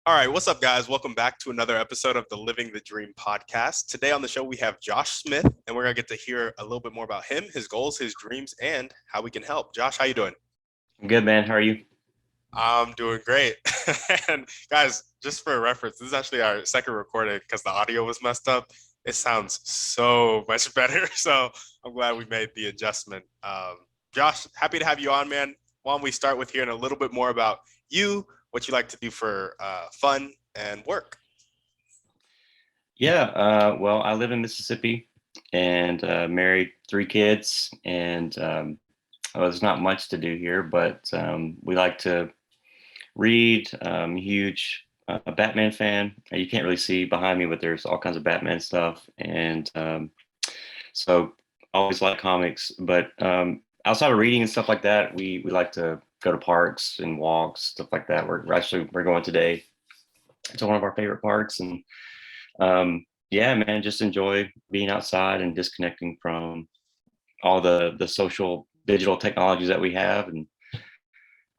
All right, what's up, guys? Welcome back to another episode of the Living the Dream podcast. Today on the show, we have Josh Smith, and we're going to get to hear a little bit more about him, his goals, his dreams, and how we can help. Josh, how you doing? I'm good, man. How are you? I'm doing great. And guys, just for reference, this is actually our second recording because the audio was messed up. It sounds so much better. So I'm glad we made the adjustment. Josh, happy to have you on, man. Why don't we start with hearing a little bit more about you, what you like to do for fun and work? Yeah, well, I live in Mississippi and married, three kids, and well, there's not much to do here, but we like to read. Huge Batman fan. You can't really see behind me, but there's all kinds of Batman stuff, and so always like comics. But outside of reading and stuff like that, we like to go to parks and walks, stuff like that. We're going today to one of our favorite parks, and yeah, man, just enjoy being outside and disconnecting from all the social digital technologies that we have. And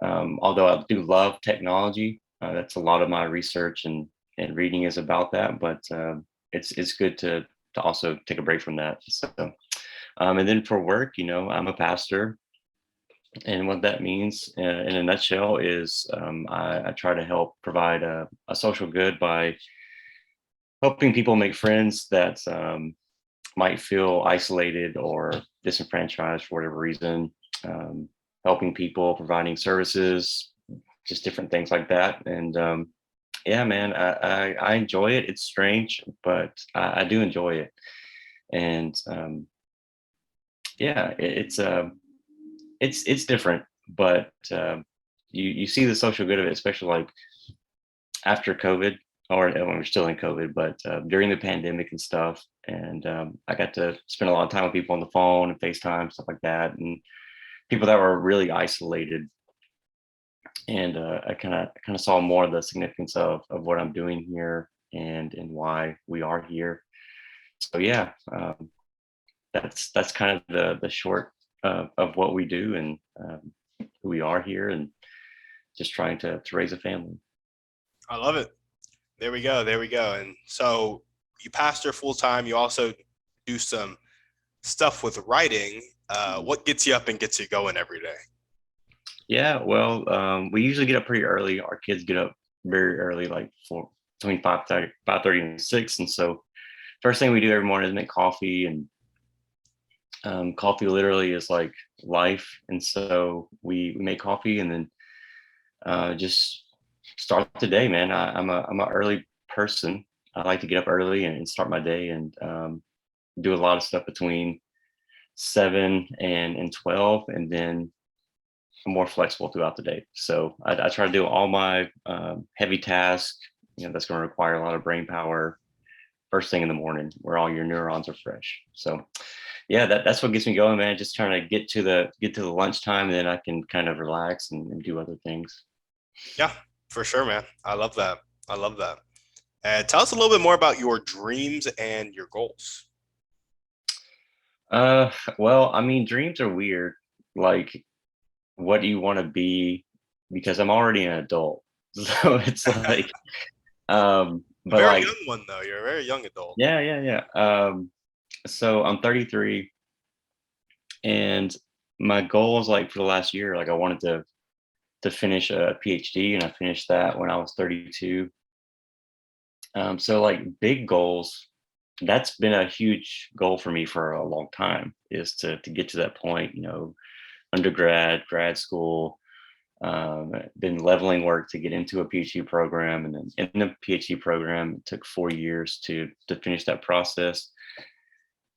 although I do love technology, that's a lot of my research and reading is about that. But it's good to also take a break from that. So and then for work, I'm a pastor, and what that means in a nutshell is I try to help provide a social good by helping people make friends that might feel isolated or disenfranchised for whatever reason, helping people, providing services, just different things like that. And yeah, man, I enjoy it. It's strange, but I do enjoy it. And yeah, it's different, but you see the social good of it, especially like after COVID, or when we're still in COVID, but during the pandemic and stuff. And I got to spend a lot of time with people on the phone and FaceTime, stuff like that, and people that were really isolated. And I kind of saw more of the significance of what I'm doing here and why we are here. So yeah, that's kind of the short of what we do and who we are here, and just trying to raise a family. I love it. There we go. There we go. And so you pastor full time. You also do some stuff with writing. What gets you up and gets you going every day? Yeah, well, we usually get up pretty early. Our kids get up very early, like between 5:30 and 6. And so first thing we do every morning is make coffee, and coffee literally is like life. And so we make coffee and then just start the day, man. I'm a early person. I like to get up early and start my day, and do a lot of stuff between 7 and 12, and then I'm more flexible throughout the day. So I try to do all my heavy tasks, that's going to require a lot of brain power first thing in the morning, where all your neurons are fresh. So yeah, that's what gets me going, man. Just trying to get to the lunchtime, and then I can kind of relax and do other things. Yeah, for sure, man. I love that. I love that. Tell us a little bit more about your dreams and your goals. Well, I mean, dreams are weird. Like, what do you want to be? Because I'm already an adult, so it's like, A but very like, young one, though. You're a very young adult. yeah. So I'm 33, and my goal is like for the last year, like I wanted to finish a PhD, and I finished that when I was 32. So like big goals, that's been a huge goal for me for a long time, is to get to that point, undergrad, grad school, been leveling work to get into a PhD program, and then in the PhD program, it took 4 years to finish that process.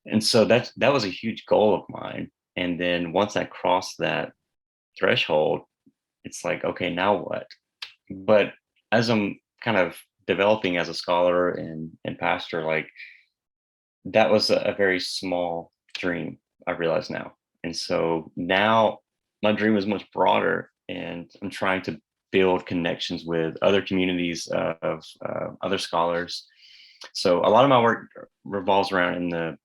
And so that was a huge goal of mine. And then once I crossed that threshold, it's like, okay, now what? But as I'm kind of developing as a scholar and pastor, like that was a very small dream, I realize now. And so now my dream is much broader, and I'm trying to build connections with other communities of other scholars. So a lot of my work revolves around, in the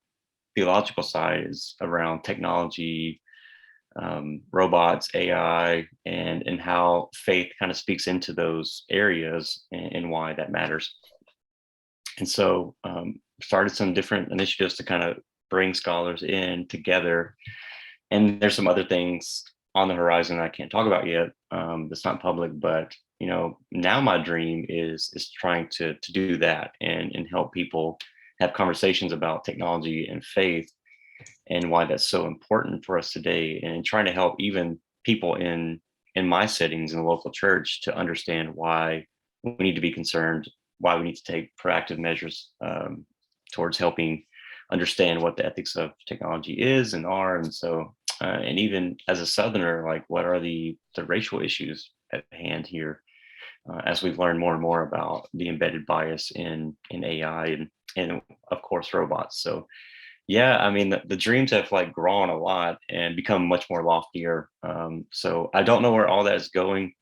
theological side, is around technology, robots, AI, and how faith kind of speaks into those areas and why that matters. And so started some different initiatives to kind of bring scholars in together. And there's some other things on the horizon I can't talk about yet. That's not public, but now my dream is trying to do that and help people have conversations about technology and faith and why that's so important for us today, and trying to help even people in my settings in the local church to understand why we need to be concerned, why we need to take proactive measures towards helping understand what the ethics of technology is and are. And so and even as a Southerner, like, what are the racial issues at hand here, as we've learned more and more about the embedded bias in AI and of course robots. So yeah, I mean, the dreams have like grown a lot and become much more loftier. So I don't know where all that is going.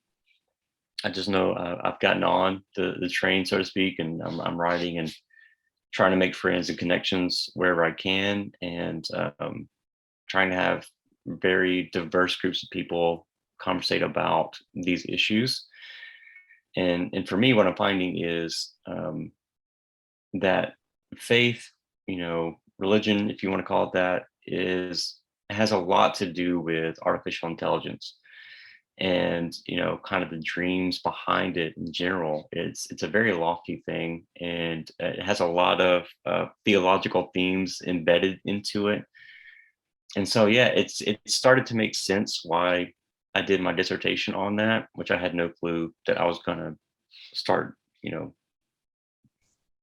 I just know I've gotten on the train, so to speak, and I'm riding and trying to make friends and connections wherever I can, and trying to have very diverse groups of people conversate about these issues. And for me, what I'm finding is that faith, religion, if you want to call it that, has a lot to do with artificial intelligence and kind of the dreams behind it in general. It's a very lofty thing, and it has a lot of theological themes embedded into it. And so yeah, it started to make sense why I did my dissertation on that, which I had no clue that I was going to start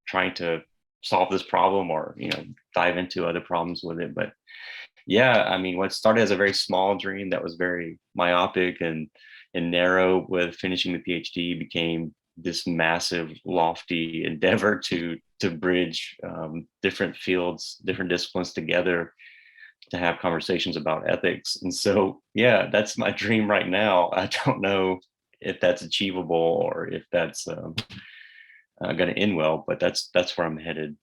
trying to solve this problem or dive into other problems with it. But yeah, I mean, what started as a very small dream that was very myopic and narrow with finishing the PhD became this massive lofty endeavor to bridge different fields, different disciplines together to have conversations about ethics. And so yeah, that's my dream right now. I don't know if that's achievable or if that's going to end well, but that's where I'm headed.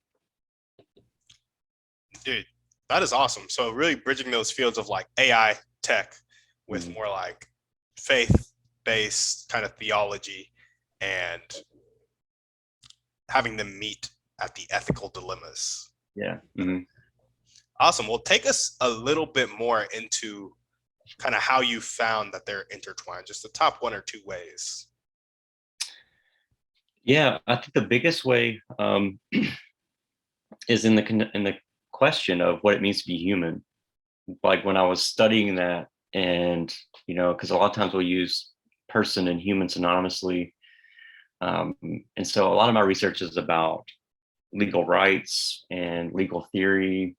Dude, that is awesome. So really bridging those fields of like AI tech with Mhm. more like faith-based kind of theology and having them meet at the ethical dilemmas. Yeah. Hmm. Awesome. Well, take us a little bit more into kind of how you found that they're intertwined, just the top one or two ways. Yeah, I think the biggest way is in the question of what it means to be human. Like when I was studying that, and because a lot of times we'll use person and human synonymously, um, and so a lot of my research is about legal rights and legal theory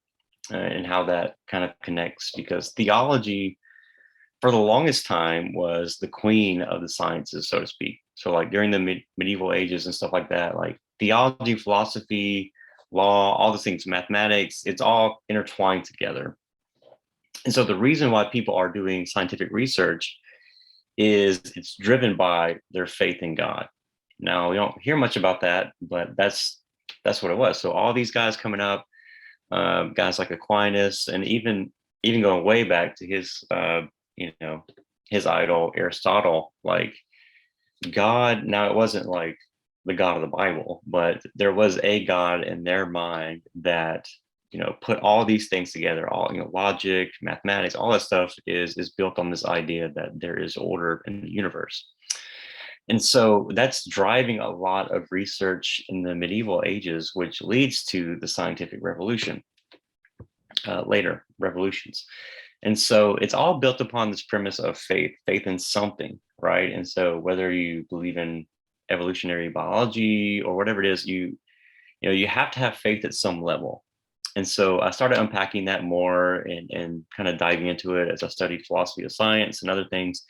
and how that kind of connects, because theology for the longest time was the queen of the sciences, so to speak. So like during the medieval ages and stuff like that, like theology, philosophy, law, all these things, mathematics, it's all intertwined together. And so the reason why people are doing scientific research is it's driven by their faith in God. Now we don't hear much about that, but that's what it was. So all these guys coming up, guys like Aquinas, and even going way back to his you know his idol Aristotle, like God. Now it wasn't like the God of the Bible, but there was a God in their mind that put all these things together. All logic, mathematics, all that stuff is built on this idea that there is order in the universe. And so that's driving a lot of research in the medieval ages, which leads to the scientific revolution, later revolutions. And so it's all built upon this premise of faith in something, right? And so whether you believe in evolutionary biology or whatever it is, you have to have faith at some level. And so I started unpacking that more and kind of diving into it as I studied philosophy of science and other things.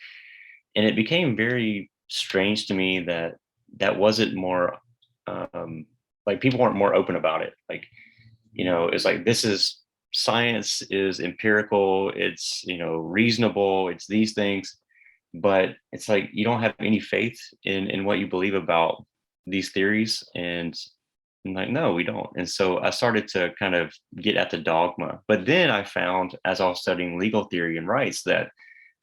And it became very strange to me that that wasn't more like people weren't more open about it. Like, it's like, this is science, is empirical, it's reasonable, it's these things, but it's like you don't have any faith in what you believe about these theories. And I'm like, no, we don't. And so I started to kind of get at the dogma. But then I found, as I was studying legal theory and rights, that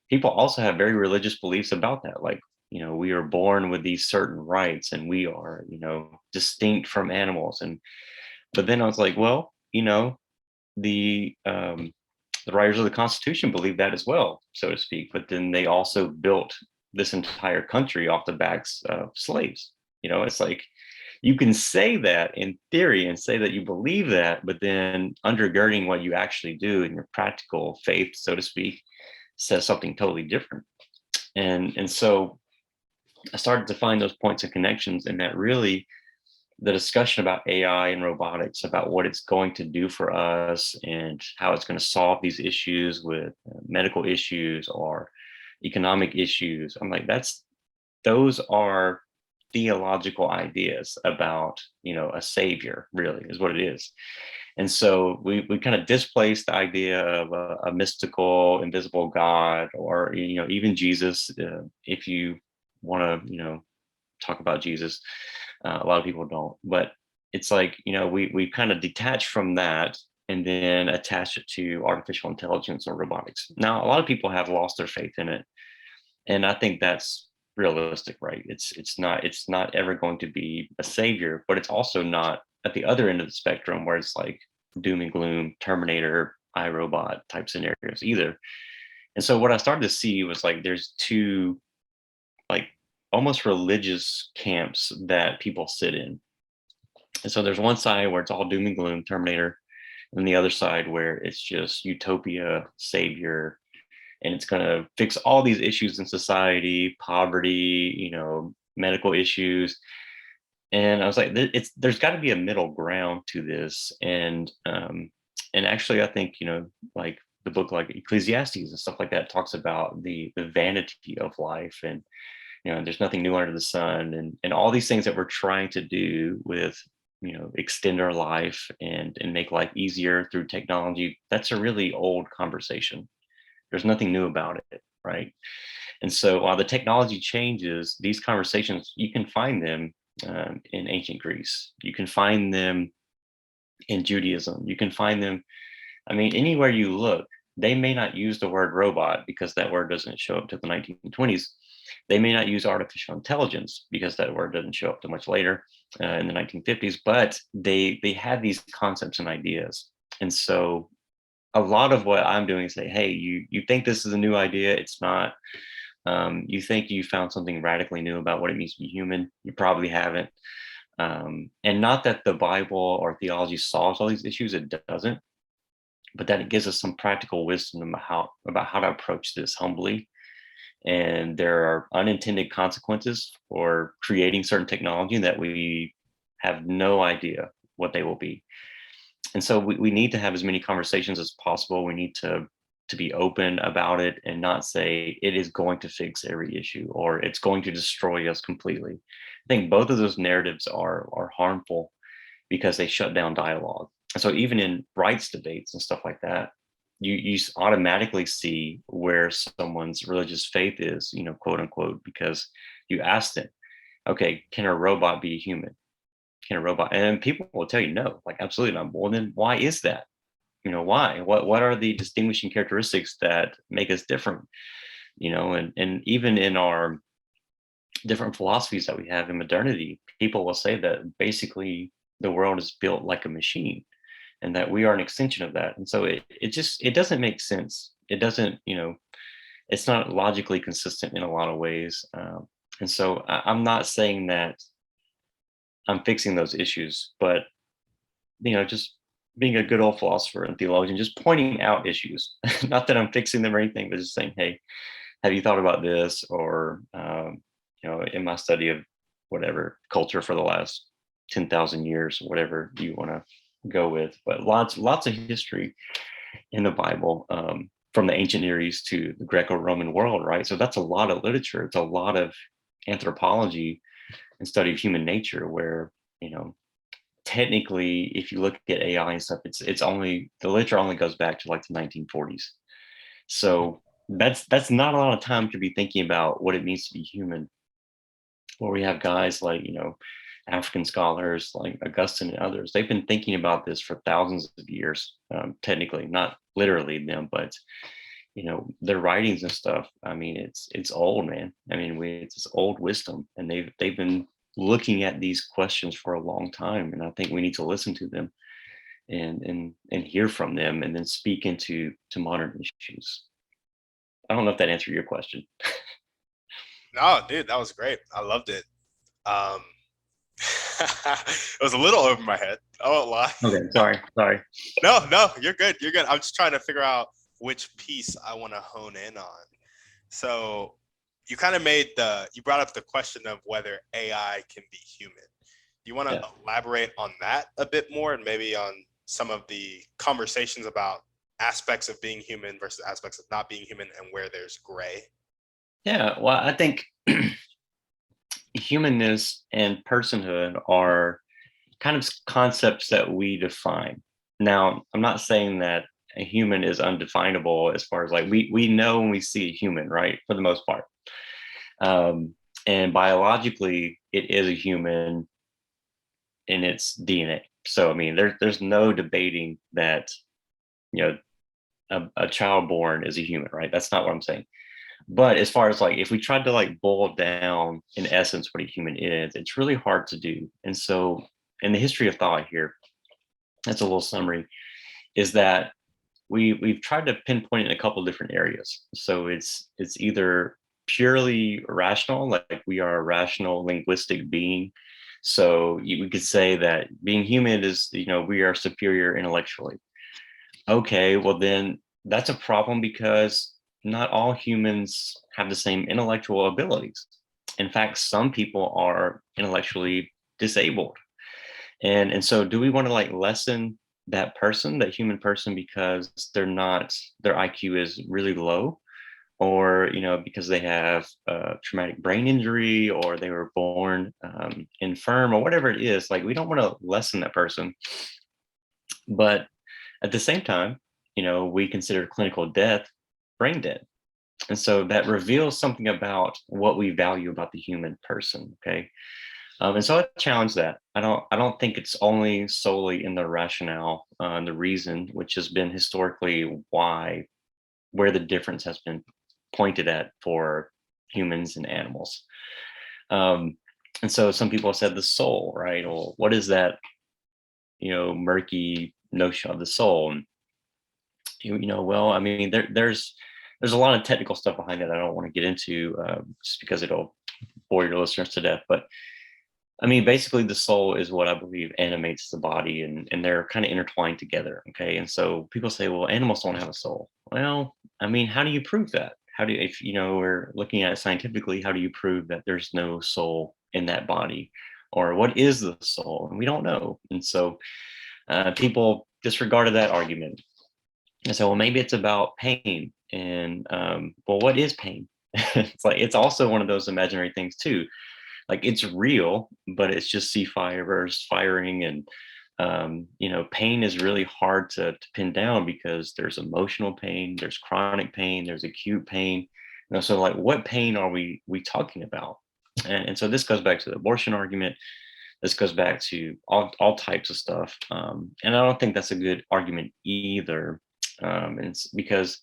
people also have very religious beliefs about that. Like, we are born with these certain rights and we are, distinct from animals. But then I was like, well, the writers of the Constitution believe that as well, so to speak. But then they also built this entire country off the backs of slaves. It's like you can say that in theory and say that you believe that, but then undergirding what you actually do in your practical faith, so to speak, says something totally different. And so I started to find those points of connections, and that really the discussion about AI and robotics, about what it's going to do for us and how it's going to solve these issues with medical issues or economic issues. I'm like, those are theological ideas about, a savior, really, is what it is. And so we kind of displaced the idea of a mystical, invisible God, or, even Jesus, if you want to, talk about Jesus. A lot of people don't, but it's like, we kind of detach from that and then attach it to artificial intelligence or robotics. Now, a lot of people have lost their faith in it, and I think that's realistic, right? It's not ever going to be a savior, but it's also not at the other end of the spectrum where it's like doom and gloom, Terminator, iRobot type scenarios either. And so what I started to see was like there's two like almost religious camps that people sit in. And so there's one side where it's all doom and gloom, Terminator, and the other side where it's just utopia, savior, and it's going to fix all these issues in society, poverty, medical issues. And I was like, there's got to be a middle ground to this. And actually, I think, like the book like Ecclesiastes and stuff like that talks about the vanity of life, and there's nothing new under the sun, and all these things that we're trying to do with extend our life and make life easier through technology. That's a really old conversation. There's nothing new about it, right? And so while the technology changes, these conversations, you can find them in ancient Greece. You can find them in Judaism. You can find them, I mean, anywhere you look. They may not use the word robot because that word doesn't show up to the 1920s. They may not use artificial intelligence because that word doesn't show up too much later in the 1950s, but they had these concepts and ideas. And so a lot of what I'm doing is say, hey, you think this is a new idea? It's not. You think you found something radically new about what it means to be human? You probably haven't. And not that the Bible or theology solves all these issues, it doesn't, but that it gives us some practical wisdom about how to approach this humbly. And there are unintended consequences for creating certain technology that we have no idea what they will be. And so we need to have as many conversations as possible. We need to be open about it and not say it is going to fix every issue or it's going to destroy us completely. I think both of those narratives are harmful because they shut down dialogue. So even in rights debates and stuff like that, you automatically see where someone's religious faith is, quote unquote, because you ask them, okay, can a robot be a human? Can a robot? And people will tell you no, like absolutely not. Well, then why is that? Why? What are the distinguishing characteristics that make us different? And even in our different philosophies that we have in modernity, people will say that basically the world is built like a machine and that we are an extension of that. And so it doesn't make sense. It doesn't, it's not logically consistent in a lot of ways. And so I'm not saying that I'm fixing those issues, but just being a good old philosopher and theologian, just pointing out issues. Not that I'm fixing them or anything, but just saying, hey, have you thought about this? Or in my study of whatever culture for the last 10,000 years, whatever you want to go with, but lots of history in the Bible, from the ancient Near East to the Greco-Roman world, right? So that's a lot of literature. It's a lot of anthropology and study of human nature where, technically, if you look at AI and stuff, it's only the literature only goes back to like the 1940s. So that's not a lot of time to be thinking about what it means to be human. Where we have guys like African scholars like Augustine and others, they've been thinking about this for thousands of years, technically, not literally them, but their writings and stuff. I mean, it's old, man. I mean, it's old wisdom, and they've been looking at these questions for a long time, and I think we need to listen to them and hear from them, and then speak into modern issues. I don't know if that answered your question. No, dude, that was great. I loved it. Um, it was a little over my head. I won't lie. Okay, sorry. No, you're good. You're good. I'm just trying to figure out which piece I want to hone in on. So you kind of you brought up the question of whether AI can be human. Do you want to Yeah. elaborate on that a bit more, and maybe on some of the conversations about aspects of being human versus aspects of not being human, and where there's gray? Yeah, well, I think humanness and personhood are kind of concepts that we define. Now, I'm not saying that a human is undefinable as far as like we know when we see a human, right? For the most part. And biologically, it is a human in its DNA. So, I mean, there's no debating that, you know, a child born is a human, right? That's not what I'm saying. But as far as like, if we tried to like boil down in essence what a human is, it's really hard to do. And so, in the history of thought here, that's a little summary, is that we've tried to pinpoint it in a couple of different areas. So it's either purely rational, like we are a rational linguistic being. So we could say that being human is, we are superior intellectually. Okay, well then that's a problem because not all humans have the same intellectual abilities. In fact, some people are intellectually disabled. And so do we want to like lessen that human person, because their IQ is really low, or because they have a traumatic brain injury, or they were born infirm, or whatever it is. Like, we don't want to lessen that person, but at the same time, we consider clinical death brain dead. And so that reveals something about what we value about the human person. Okay. And so I challenge that. I don't think it's only solely in the rationale, the reason, which has been historically where the difference has been pointed at for humans and animals. And so some people have said the soul, right? Well, what is that, murky notion of the soul? And, well, I mean, there's a lot of technical stuff behind it I don't want to get into, just because it'll bore your listeners to death. But I mean, basically, the soul is what I believe animates the body, and they're kind of intertwined together. Okay. And so people say, well, animals don't have a soul. Well, I mean, how do you prove that? If we're looking at it scientifically, how do you prove that there's no soul in that body? Or what is the soul? And we don't know. And so people disregarded that argument. And so, well, maybe it's about pain. And well, what is pain? It's also one of those imaginary things too. Like, it's real, but it's just C fibers firing, and pain is really hard to pin down, because there's emotional pain, there's chronic pain, there's acute pain. So like, what pain are we talking about? And so this goes back to the abortion argument. This goes back to all types of stuff, and I don't think that's a good argument either. And it's because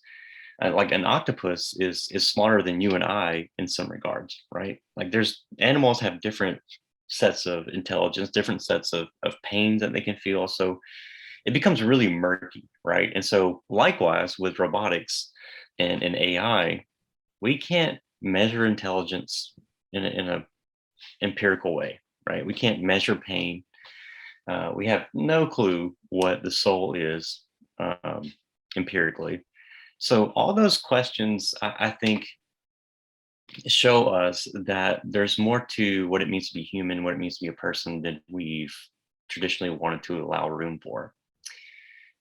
like, an octopus is smarter than you and I in some regards, right? Like, there's animals have different sets of intelligence, different sets of pains that they can feel. So it becomes really murky, right? And so likewise with robotics and AI, we can't measure intelligence in a empirical way, right? We can't measure pain. We have no clue what the soul is, empirically. So all those questions, I think, show us that there's more to what it means to be human, what it means to be a person, than we've traditionally wanted to allow room for.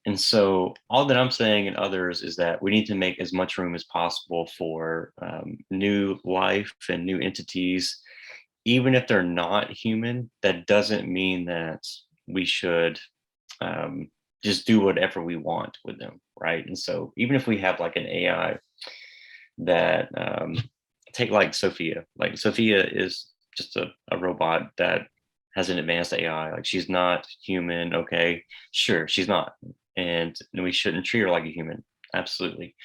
And so all that I'm saying and others is that we need to make as much room as possible for new life and new entities, even if they're not human. That doesn't mean that we should just do whatever we want with them, right? And so even if we have like an AI that take like Sophia is just a robot that has an advanced AI. Like, she's not human. Okay, sure, she's not, and we shouldn't treat her like a human. Absolutely.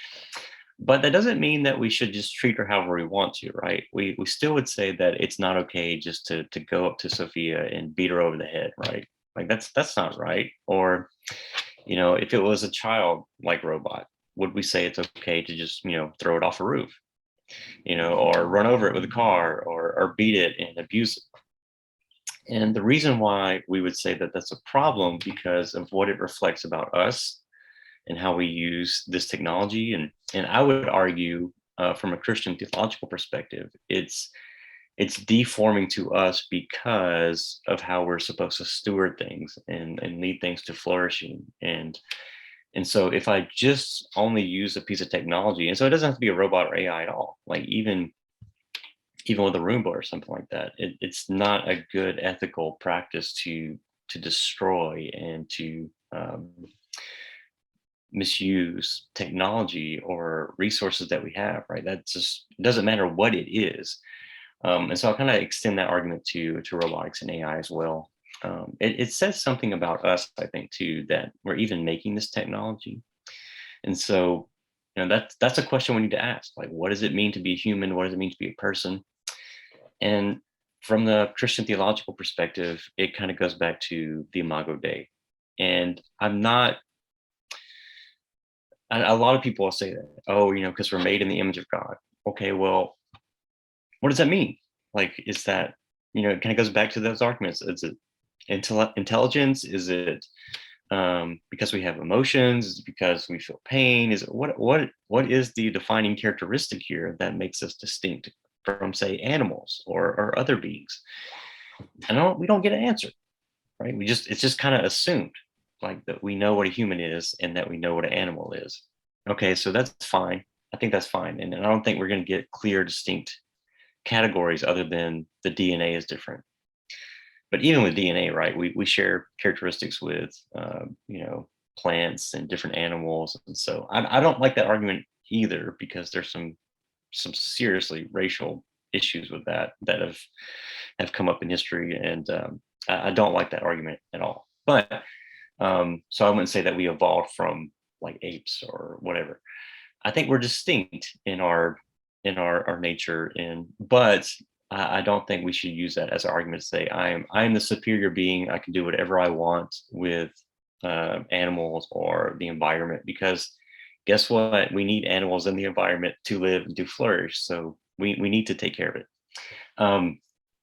But that doesn't mean that we should just treat her however we want to, right? We still would say that it's not okay just to go up to Sophia and beat her over the head, right? Like, that's not right. Or, if it was a child like robot, would we say it's okay to just, throw it off a roof, or run over it with a car, or beat it and abuse it? And the reason why we would say that that's a problem, because of what it reflects about us and how we use this technology. And I would argue, from a Christian theological perspective, it's deforming to us because of how we're supposed to steward things and lead things to flourishing. And so if I just only use a piece of technology, and so it doesn't have to be a robot or AI at all, like even with a Roomba or something like that, it's not a good ethical practice to destroy and to misuse technology or resources that we have, right? That just doesn't matter what it is. And so I'll kind of extend that argument to robotics and AI as well. It says something about us, I think, too, that we're even making this technology. And so, that's a question we need to ask. Like, what does it mean to be human? What does it mean to be a person? And from the Christian theological perspective, it kind of goes back to the Imago Dei. And a lot of people will say that, oh, because we're made in the image of God. Okay, well, what does that mean? Like, is that, it kind of goes back to those arguments. Is it intelligence? Is it because we have emotions? Is it because we feel pain? Is it what is the defining characteristic here that makes us distinct from, say, animals or other beings? And we don't get an answer, right? It's just kind of assumed, like, that we know what a human is and that we know what an animal is. Okay, so that's fine. I think that's fine. And I don't think we're going to get clear, distinct categories other than the DNA is different. But even with DNA, right, we share characteristics with, plants and different animals. And so I don't like that argument either, because there's some seriously racial issues with that have come up in history. And I don't like that argument at all. But so I wouldn't say that we evolved from, like, apes or whatever. I think we're distinct in our nature, but I don't think we should use that as an argument to say I am the superior being. I can do whatever I want with animals or the environment, because guess what? We need animals in the environment to live and to flourish. So we need to take care of it.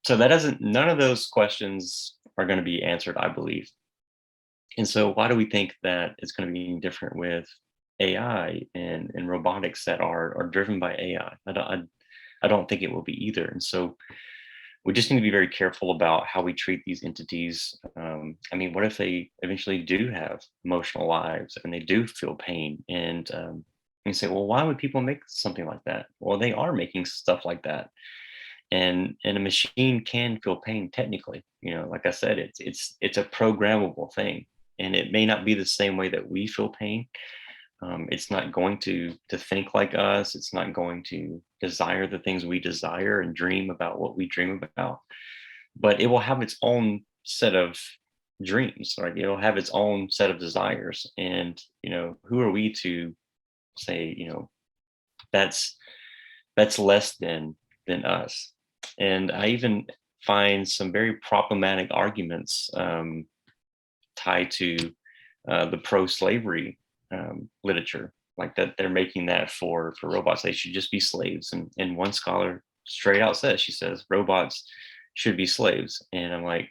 So none of those questions are going to be answered, I believe. And so why do we think that it's going to be different with AI and robotics that are driven by AI? I don't think it will be either. And so we just need to be very careful about how we treat these entities. I mean, what if they eventually do have emotional lives and they do feel pain? And you say, well, why would people make something like that? Well, they are making stuff like that. And a machine can feel pain technically. Like I said, it's a programmable thing, and it may not be the same way that we feel pain. It's not going to think like us. It's not going to desire the things we desire and dream about what we dream about. But it will have its own set of dreams, right? It'll have its own set of desires. And who are we to say, that's less than us? And I even find some very problematic arguments tied to the pro-slavery literature, like that they're making that for robots, they should just be slaves. And one scholar straight out says, she says, robots should be slaves. And I'm like,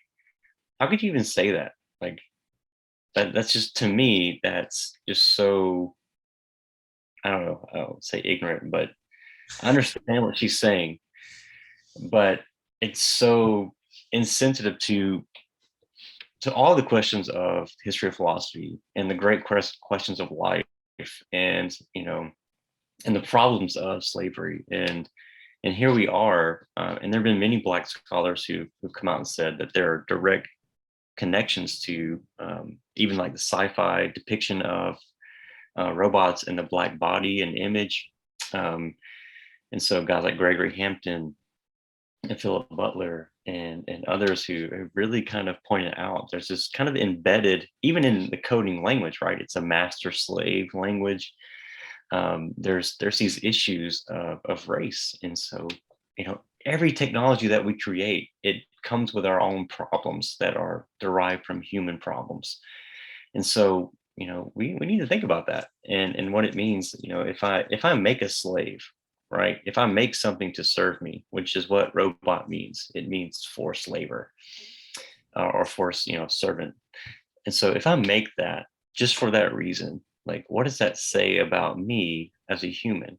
how could you even say that? Like, that's just, to me, that's just so, I don't know, I don't say ignorant, but I understand what she's saying, but it's so insensitive to all the questions of history of philosophy and the great questions of life, and and the problems of slavery. And here we are, and there have been many Black scholars who've come out and said that there are direct connections to even like the sci-fi depiction of robots in the Black body and image. And so guys like Gregory Hampton and Philip Butler and others who have really kind of pointed out there's this kind of embedded, even in the coding language, right? It's a master slave language. There's these issues of race. And so, every technology that we create, it comes with our own problems that are derived from human problems. And so, we need to think about that and what it means. If I make a slave, right? If I make something to serve me, which is what robot means, it means forced labor, or forced, servant. And so if I make that just for that reason, like, what does that say about me as a human?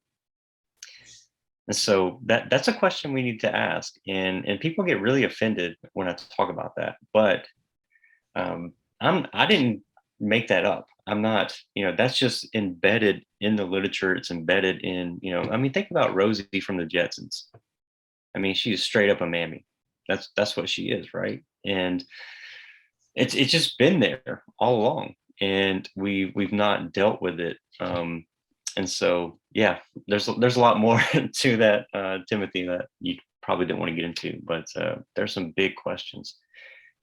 And so that's a question we need to ask. And people get really offended when I talk about that. But I didn't make that up. I'm not, that's just embedded in the literature. It's embedded in, I mean, think about Rosie from the Jetsons. I mean, she's straight up a mammy. That's what she is, right? And it's just been there all along, and we've not dealt with it. And so, yeah, there's a lot more to that, Timothy, that you probably didn't want to get into, but there's some big questions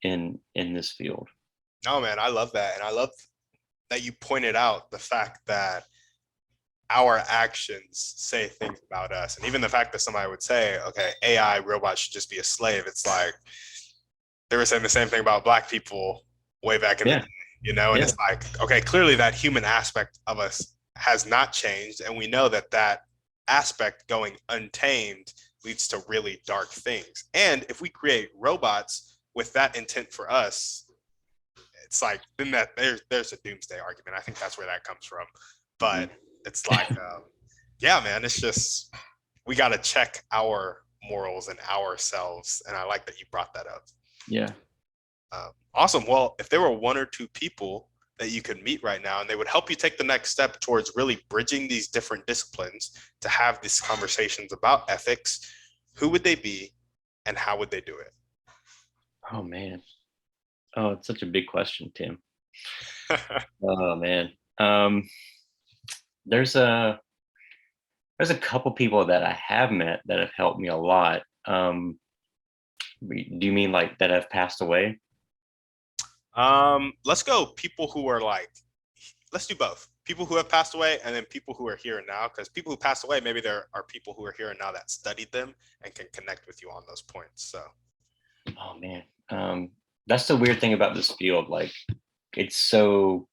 in this field. No, man, I love that. And I love that you pointed out the fact that our actions say things about us. And even the fact that somebody would say, okay, AI robots should just be a slave. It's like they were saying the same thing about Black people way back in the day, and it's like, okay, clearly that human aspect of us has not changed. And we know that that aspect going untamed leads to really dark things. And if we create robots with that intent for us, it's like, then that there's a doomsday argument. I think that's where that comes from. But it's like, yeah, man, it's just, we got to check our morals and ourselves. And I like that you brought that up. Yeah. Awesome. Well, if there were one or two people that you could meet right now and they would help you take the next step towards really bridging these different disciplines to have these conversations about ethics, who would they be and how would they do it? Oh, man. Oh, it's such a big question, Tim. Oh, man. There's a couple people that I have met that have helped me a lot. Do you mean like that have passed away? Let's go people who are like, let's do both. People who have passed away and then people who are here and now, because people who passed away, maybe there are people who are here and now that studied them and can connect with you on those points. So, oh man, that's the weird thing about this field. Like, it's so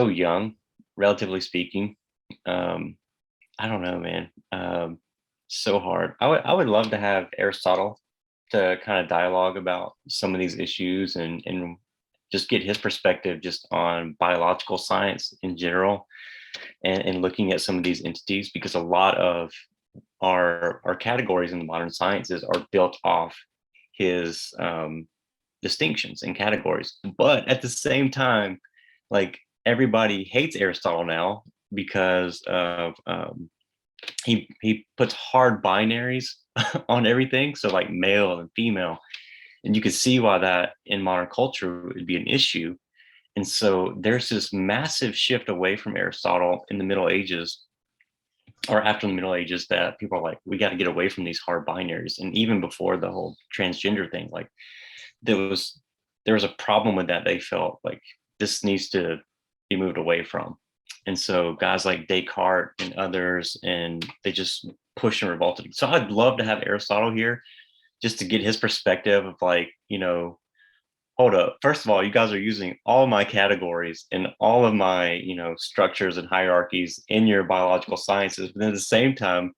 young, relatively speaking. I don't know, man. So hard. I would love to have Aristotle to kind of dialogue about some of these issues and just get his perspective just on biological science in general, and looking at some of these entities, because a lot of our categories in the modern sciences are built off his distinctions and categories. But at the same time, like, everybody hates Aristotle now because of he puts hard binaries on everything, so like male and female, and you can see why that in modern culture would be an issue. And so there's this massive shift away from Aristotle in the Middle Ages, or after the Middle Ages, that people are like, we got to get away from these hard binaries. And even before the whole transgender thing, like, there was a problem with that. They felt like this needs to be moved away from. And so guys like Descartes and others, and they just pushed and revolted. So I'd love to have Aristotle here just to get his perspective of, like, hold up. First of all, you guys are using all my categories and all of my, structures and hierarchies in your biological sciences, but at the same time,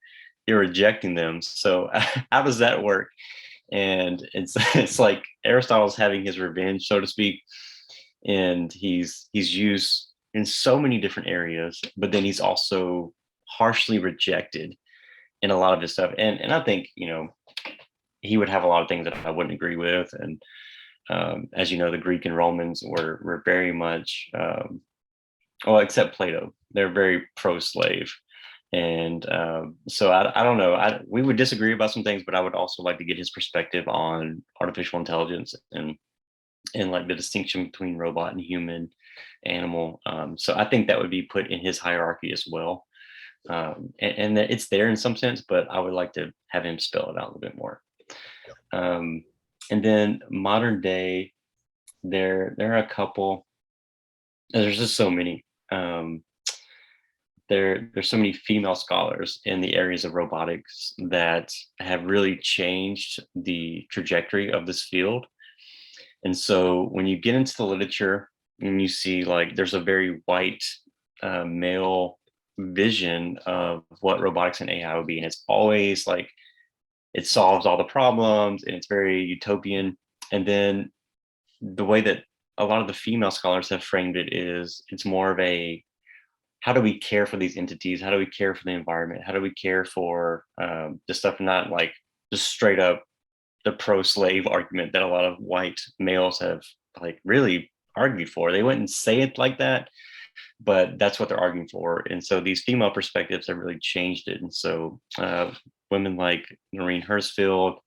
you're rejecting them. So how does that work? And it's like Aristotle's having his revenge, so to speak, and he's used in so many different areas, but then he's also harshly rejected in a lot of his stuff. And I think, he would have a lot of things that I wouldn't agree with. And as you know, the Greek and Romans were very much, well, except Plato, they're very pro-slave. And so I don't know. We would disagree about some things, but I would also like to get his perspective on artificial intelligence and like the distinction between robot and human, animal. So I think that would be put in his hierarchy as well. and that it's there in some sense, but I would like to have him spell it out a little bit more. Um, and then modern day, there are a couple. There's just so many. There's so many female scholars in the areas of robotics that have really changed the trajectory of this field. And so when you get into the literature and you see like there's a very white male vision of what robotics and AI would be, and it's always like it solves all the problems and it's very utopian. And then the way that a lot of the female scholars have framed it is it's more of a how do we care for these entities? How do we care for the environment? How do we care for the stuff, not like just straight up the pro-slave argument that a lot of white males have like really argued for. They wouldn't say it like that, but that's what they're arguing for. And so these female perspectives have really changed it. And so women like Noreen Hersfield,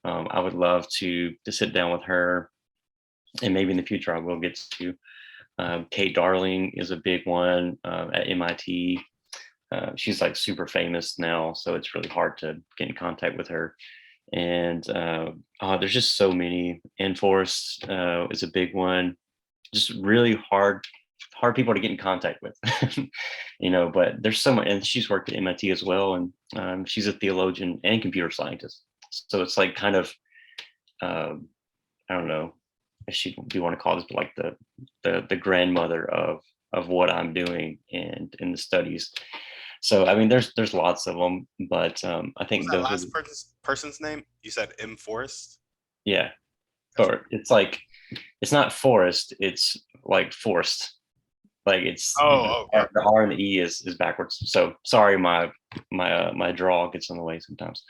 I would love to sit down with her, and maybe in the future I will get to. Kate Darling is a big one at MIT. She's like super famous now, so it's really hard to get in contact with her. And there's just so many. Enforced is a big one. Just really hard people to get in contact with, But there's so much, and she's worked at MIT as well, and she's a theologian and computer scientist. So it's like kind of, I don't know if she do you want to call this, but like the grandmother of what I'm doing and in the studies. So I mean, there's lots of them, but I think What was that those last person's name? You said M. Forrest? yeah, Gotcha. or it's like it's not forest, it's like forced. Like it's Yeah. the R and the E is backwards. So sorry, my draw gets in the way sometimes.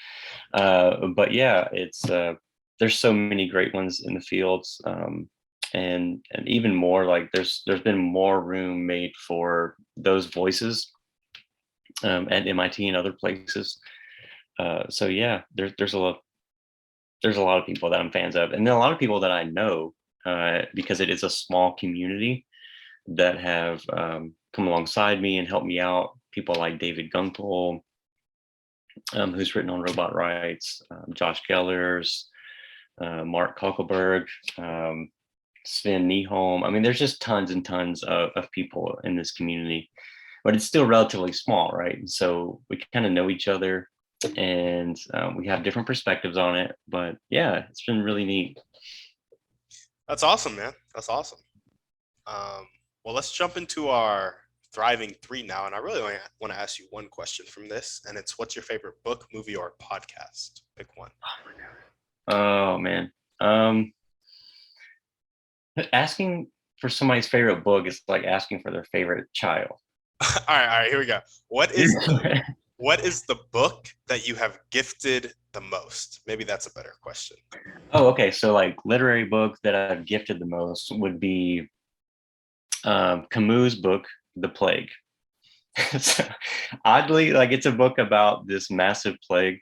But yeah, it's there's so many great ones in the fields, and even more like there's been more room made for those voices at MIT and other places. So yeah, there's a lot of people that I'm fans of, and then a lot of people that I know because it is a small community that have come alongside me and helped me out. People like David Gunkel, who's written on robot rights, Josh Gellers, Mark Kuckelberg, Sven Nieholm. I mean, there's just tons and tons of people in this community, but it's still relatively small, right? And so we kind of know each other, and we have different perspectives on it. But yeah, it's been really neat. That's awesome, man. That's awesome. Well, let's jump into our thriving three now. And I really want to ask you one question from this, and it's what's your favorite book, movie, or podcast? Pick one. Oh man. Asking for somebody's favorite book is like asking for their favorite child. All right, here we go. What is the book that you have gifted the most? Maybe that's a better question. Oh, okay. So like literary book that I've gifted the most would be Camus' book, The Plague. So, oddly, like it's a book about this massive plague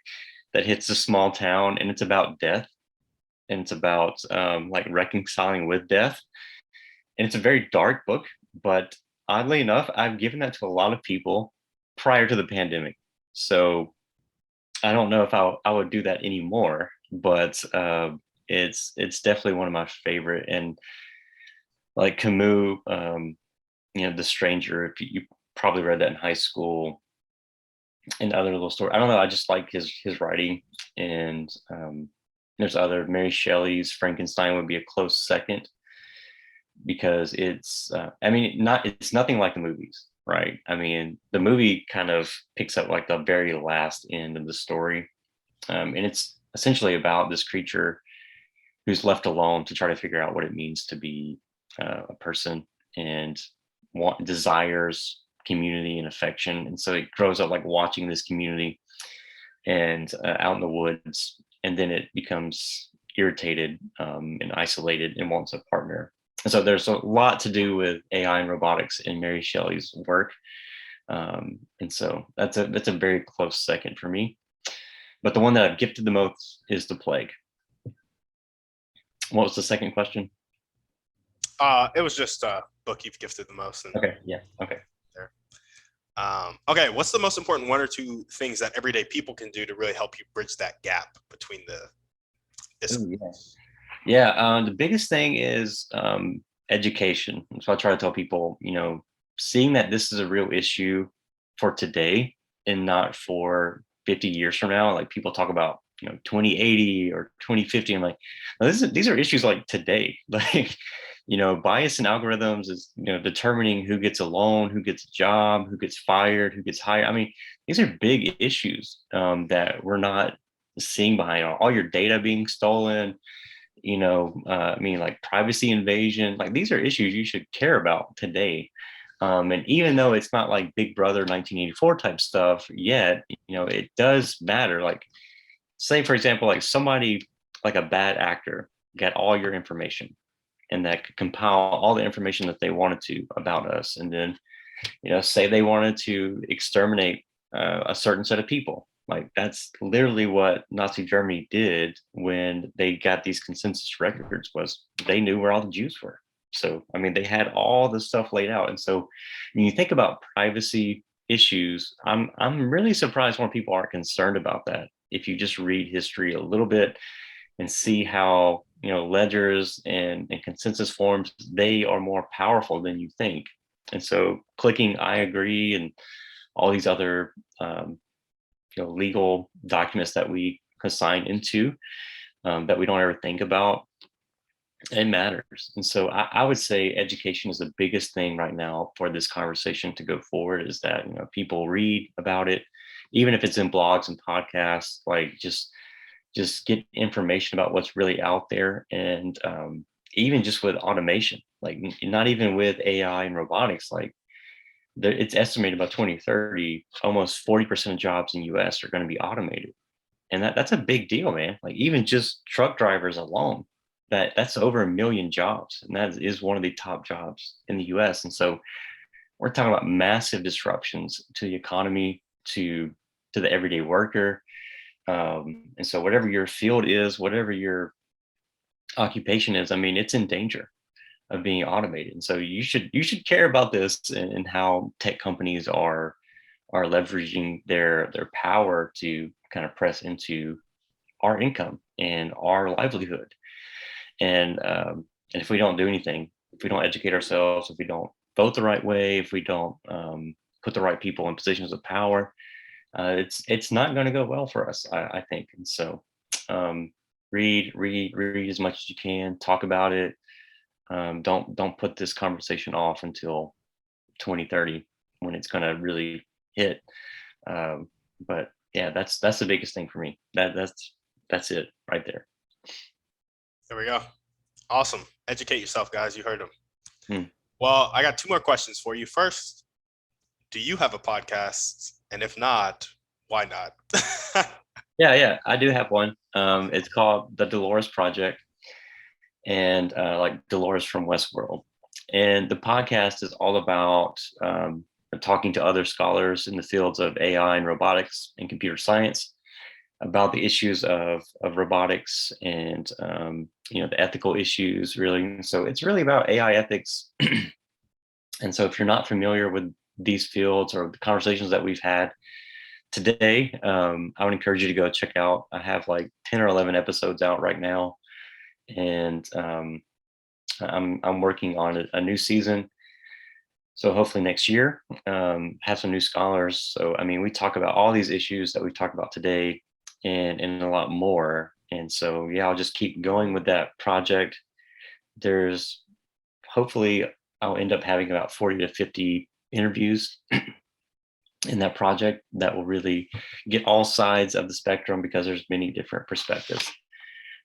that hits a small town, and it's about death, and it's about like reconciling with death. And it's a very dark book, but oddly enough, I've given that to a lot of people prior to the pandemic. So I don't know if I would do that anymore, but it's definitely one of my favorite. And like Camus, The Stranger, if you probably read that in high school, and other little stories. I don't know. I just like his writing, and there's other. Mary Shelley's Frankenstein would be a close second because it's. I mean, it's nothing like the movies, right? I mean, the movie kind of picks up like the very last end of the story, and it's essentially about this creature who's left alone to try to figure out what it means to be a person and desires community and affection. And so it grows up like watching this community and out in the woods, and then it becomes irritated and isolated and wants a partner. And so there's a lot to do with AI and robotics in Mary Shelley's work. And so that's a very close second for me. But the one that I've gifted the most is The Plague. What was the second question? It was just a book you've gifted the most. Okay. Yeah. Okay. There. Okay, what's the most important one or two things that everyday people can do to really help you bridge that gap between the Ooh, yeah. disciplines? The biggest thing is education. So I try to tell people, seeing that this is a real issue for today and not for 50 years from now. Like people talk about, 2080 or 2050. I'm like, no, these are issues like today. Like, bias in algorithms is, determining who gets a loan, who gets a job, who gets fired, who gets hired. I mean, these are big issues that we're not seeing behind all your data being stolen, like privacy invasion. Like these are issues you should care about today. And even though it's not like Big Brother 1984 type stuff yet, it does matter. Like, say, for example, like somebody, like a bad actor, got all your information and that could compile all the information that they wanted to about us. And then, say they wanted to exterminate a certain set of people. Like that's literally what Nazi Germany did when they got these consensus records, was they knew where all the Jews were. So, I mean, they had all this stuff laid out. And so when you think about privacy issues, I'm really surprised more people aren't concerned about that. If you just read history a little bit and see how, ledgers and consensus forms, they are more powerful than you think. And so clicking I agree and all these other legal documents that we sign into, that we don't ever think about, it matters. And so I would say education is the biggest thing right now for this conversation to go forward, is that people read about it, even if it's in blogs and podcasts. Like just get information about what's really out there. And even just with automation, like not even with AI and robotics, like it's estimated by 2030, almost 40% of jobs in US are going to be automated. And that's a big deal, man. Like even just truck drivers alone, that's over 1 million jobs. And that is one of the top jobs in the US. And so we're talking about massive disruptions to the economy, to the everyday worker. And so whatever your field is, whatever your occupation is, I mean, it's in danger of being automated. And so you should care about this, and how tech companies are leveraging their power to kind of press into our income and our livelihood. And if we don't do anything, if we don't educate ourselves, if we don't vote the right way, if we don't put the right people in positions of power, it's not going to go well for us, I think. And so read as much as you can, talk about it. Don't put this conversation off until 2030, when it's going to really hit. But yeah, that's the biggest thing for me. That's it right there. There we go. Awesome. Educate yourself, guys. You heard them. Hmm. Well, I got two more questions for you. First, do you have a podcast? And if not, why not? Yeah, I do have one. It's called the Dolores Project, and like Dolores from Westworld. And the podcast is all about talking to other scholars in the fields of AI and robotics and computer science about the issues of robotics, and the ethical issues, really. So it's really about AI ethics. And so if you're not familiar with these fields or the conversations that we've had today, I would encourage you to go check out. I have like 10 or 11 episodes out right now, and I'm working on a new season. So hopefully next year, have some new scholars. So I mean, we talk about all these issues that we've talked about today, and a lot more. And so yeah, I'll just keep going with that project. There's hopefully I'll end up having about 40 to 50 interviews in that project that will really get all sides of the spectrum, because there's many different perspectives.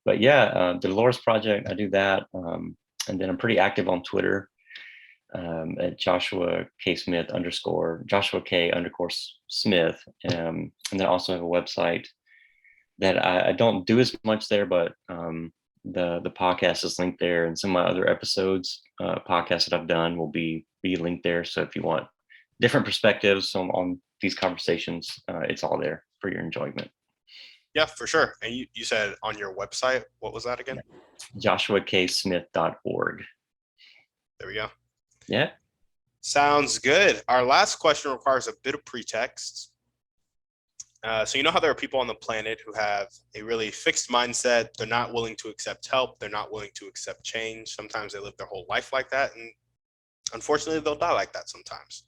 But yeah, the Dolores Project, I do that. And then I'm pretty active on Twitter, at Joshua K Smith _ Joshua K _Smith. And then I also have a website that I don't do as much there, but the podcast is linked there, and some of my other episodes, podcasts that I've done, will be linked there. So if you want different perspectives on these conversations, it's all there for your enjoyment. Yeah, for sure. And you said on your website, what was that again? JoshuaKSmith.org. There we go. Yeah. Sounds good. Our last question requires a bit of pretext. So you know how there are people on the planet who have a really fixed mindset. They're not willing to accept help. They're not willing to accept change. Sometimes they live their whole life like that. And unfortunately, they'll die like that sometimes.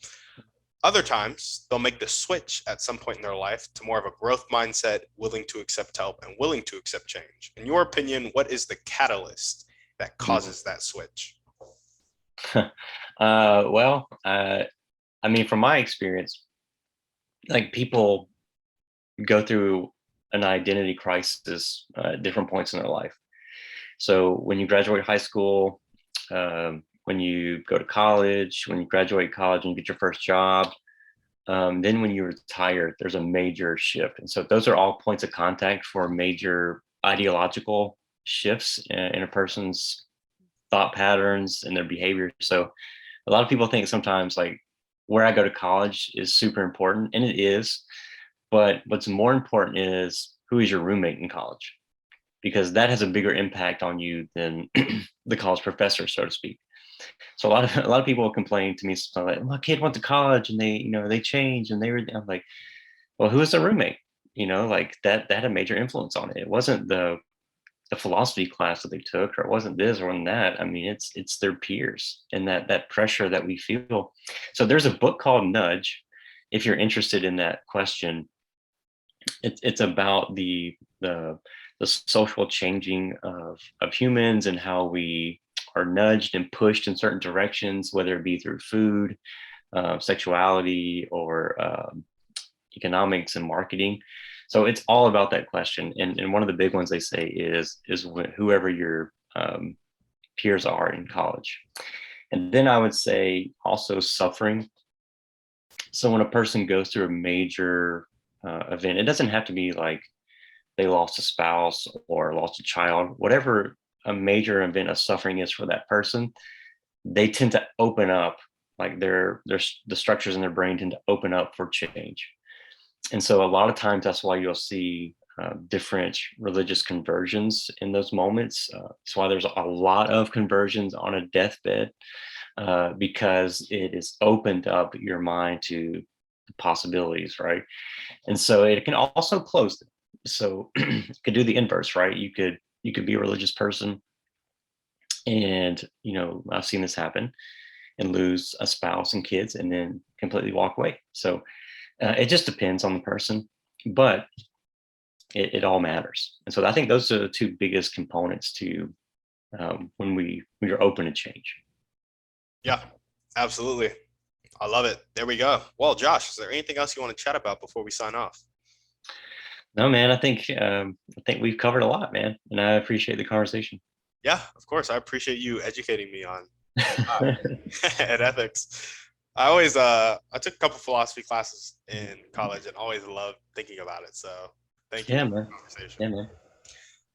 Other times, they'll make the switch at some point in their life to more of a growth mindset, willing to accept help and willing to accept change. In your opinion, what is the catalyst that causes that switch? I mean, from my experience, like people go through an identity crisis at different points in their life. So when you graduate high school, when you go to college, when you graduate college and you get your first job, then when you retire, there's a major shift. And so those are all points of contact for major ideological shifts in a person's thought patterns and their behavior. So a lot of people think sometimes like where I go to college is super important, and it is. But what's more important is who is your roommate in college, because that has a bigger impact on you than the college professor, so to speak. So a lot of people complain to me like, my kid went to college and they changed and I'm like, well, who is the roommate? Like that had a major influence on it. It wasn't the philosophy class that they took, or it wasn't this or wasn't that. I mean, it's their peers and that pressure that we feel. So there's a book called Nudge, if you're interested in that question. It's about the social changing of humans and how we are nudged and pushed in certain directions, whether it be through food, sexuality, or economics and marketing. So it's all about that question. And one of the big ones they say is whoever your peers are in college. And then I would say also suffering. So when a person goes through a major event, it doesn't have to be like they lost a spouse or lost a child, whatever a major event of suffering is for that person, they tend to open up, like the structures in their brain tend to open up for change. And so a lot of times that's why you'll see different religious conversions in those moments. That's why there's a lot of conversions on a deathbed, because it has opened up your mind to the possibilities, right? And so it can also close them. So you could do the inverse, right? You could be a religious person, and I've seen this happen, and lose a spouse and kids and then completely walk away. So it just depends on the person, but it all matters. And so I think those are the two biggest components to when you're open to change. Yeah, absolutely. I love it. There we go. Well, Josh, is there anything else you want to chat about before we sign off? No, man, I think we've covered a lot, man, and I appreciate the conversation. Yeah, of course. I appreciate you educating me on and ethics. I took a couple philosophy classes in college and always loved thinking about it. So thank you Yeah, for man. the conversation. Yeah, man.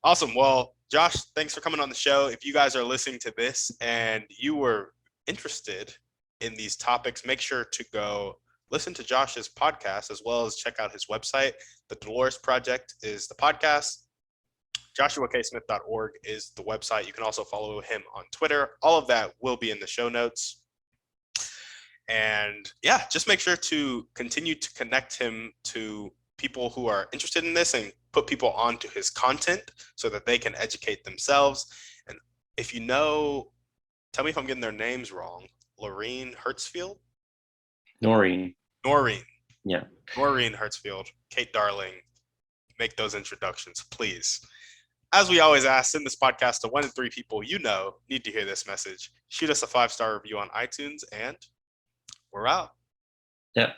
Awesome. Well, Josh, thanks for coming on the show. If you guys are listening to this and you were interested in these topics, make sure to go listen to Josh's podcast as well as check out his website. The Dolores Project is the podcast. JoshuaKSmith.org is the website. You can also follow him on Twitter. All of that will be in the show notes. And yeah, just make sure to continue to connect him to people who are interested in this and put people onto his content so that they can educate themselves. And if you know, tell me if I'm getting their names wrong. Lorene Hertzfield? Noreen. Yeah. Noreen Hertzfield, Kate Darling, make those introductions, please. As we always ask, send this podcast to 1 in 3 people you know need to hear this message. Shoot us a 5-star review on iTunes, and we're out. Yeah.